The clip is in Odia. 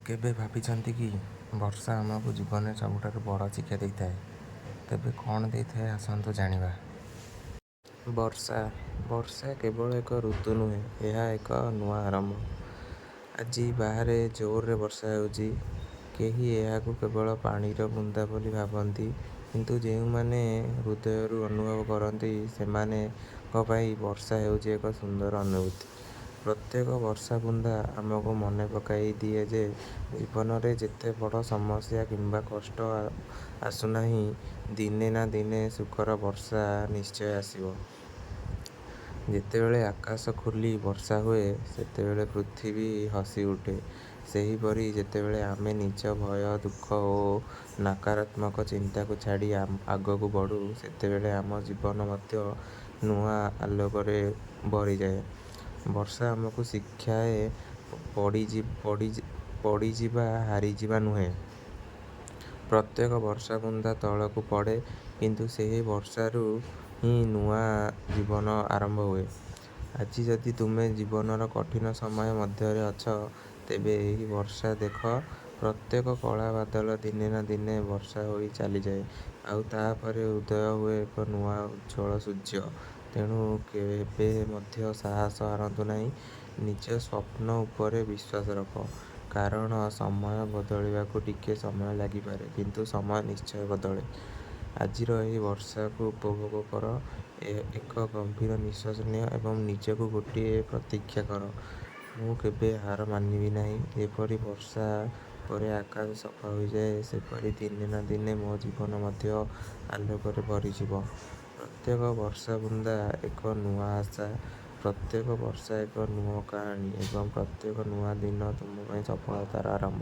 କେବେ ଭାବିଛନ୍ତି କି ବର୍ଷା ଆମକୁ ଜୀବନରେ ସବୁଠାରୁ ବଡ଼ ଶିକ୍ଷା ଦେଇଥାଏ? ତେବେ କ'ଣ ଦେଇଥାଏ ଆସନ୍ତୁ ଜାଣିବା। ବର୍ଷା କେବଳ ଏକ ଋତୁ ନୁହେଁ, ଏହା ଏକ ନୂଆ ଆରମ୍ଭ। ଆଜି ବାହାରେ ଜୋରରେ ବର୍ଷା ହେଉଛି। କେହି ଏହାକୁ କେବଳ ପାଣିର ବୁନ୍ଦା ବୋଲି ଭାବନ୍ତି, କିନ୍ତୁ ଯେଉଁମାନେ ହୃଦୟରୁ ଅନୁଭବ କରନ୍ତି ସେମାନଙ୍କ ପାଇଁ ବର୍ଷା ହେଉଛି ଏକ ସୁନ୍ଦର ଅନୁଭୂତି। ପ୍ରତ୍ୟେକ ବର୍ଷା ବୁନ୍ଦା ଆମକୁ ମନେ ପକାଇ ଦିଏ ଯେ ଜୀବନରେ ଯେତେ ବଡ଼ ସମସ୍ୟା କିମ୍ବା କଷ୍ଟ ଆସୁନାହିଁ, ଦିନେ ନା ଦିନେ ସୁଖର ବର୍ଷା ନିଶ୍ଚୟ ଆସିବ। ଯେତେବେଳେ ଆକାଶ ଖୋଲି ବର୍ଷା ହୁଏ, ସେତେବେଳେ ପୃଥିବୀ ହସି ଉଠେ। ସେହିପରି ଯେତେବେଳେ ଆମେ ନିଜ ଭୟ, ଦୁଃଖ ଓ ନକାରାତ୍ମକ ଚିନ୍ତାକୁ ଛାଡ଼ି ଆଗକୁ ବଢ଼ୁ, ସେତେବେଳେ ଆମ ଜୀବନ ମଧ୍ୟ ନୂଆ ଆଲୋକରେ ଭରିଯାଏ। ବର୍ଷା ଆମକୁ ଶିଖାଏ ପଡ଼ିଯିବା, ହାରିଯିବା ନୁହେଁ। ପ୍ରତ୍ୟେକ ବର୍ଷା ବୁନ୍ଦା ତଳକୁ ପଡ଼େ, କିନ୍ତୁ ସେହି ବର୍ଷାରୁ ହିଁ ନୂଆ ଜୀବନ ଆରମ୍ଭ ହୁଏ। ଆଜି ଯଦି ତୁମେ ଜୀବନର କଠିନ ସମୟ ମଧ୍ୟରେ ଅଛ, ତେବେ ଏହି ବର୍ଷା ଦେଖ। ପ୍ରତ୍ୟେକ କଳା ବାଦଲ ଦିନେ ନା ଦିନେ ବର୍ଷା ହୋଇ ଚାଲିଯାଏ, ଆଉ ତା'ପରେ ଉଦୟ ହୁଏ ଏକ ନୂଆ ଉଜ୍ଜ୍ୱଳ ସୂର୍ଯ୍ୟ। ତେଣୁ କେବେ ମଧ୍ୟ ସାହସ ହାରନ୍ତୁ ନାହିଁ। ନିଜ ସ୍ୱପ୍ନ ଉପରେ ବିଶ୍ୱାସ ରଖ, କାରଣ ସମୟ ବଦଳିବାକୁ ଟିକେ ସମୟ ଲାଗିପାରେ, କିନ୍ତୁ ସମୟ ନିଶ୍ଚୟ ବଦଳେ। ଆଜିର ଏହି ବର୍ଷାକୁ ଉପଭୋଗ କର, ଏକ ଗଭୀର ନିଶ୍ୱାସ ନିଅ ଏବଂ ନିଜକୁ ଗୋଟିଏ ପ୍ରତିଜ୍ଞା କର, ମୁଁ କେବେ ହାର ମାନିବି ନାହିଁ। ଯେପରି ବର୍ଷା ପରେ ଆକାଶ ସଫା ହୋଇଯାଏ, ସେପରି ଦିନେ ନା ଦିନେ ମୋ ଜୀବନ ମଧ୍ୟ ଆଲୋକରେ ଭରିଯିବ। ପ୍ରତ୍ୟେକ ବର୍ଷା ବୁନ୍ଦା ଏକ ନୂଆ ଆଶା, ପ୍ରତ୍ୟେକ ବର୍ଷା ଏକ ନୂଆ କାହାଣୀ ଏବଂ ପ୍ରତ୍ୟେକ ନୂଆ ଦିନ ତୁମ ପାଇଁ ସଫଳତାର ଆରମ୍ଭ।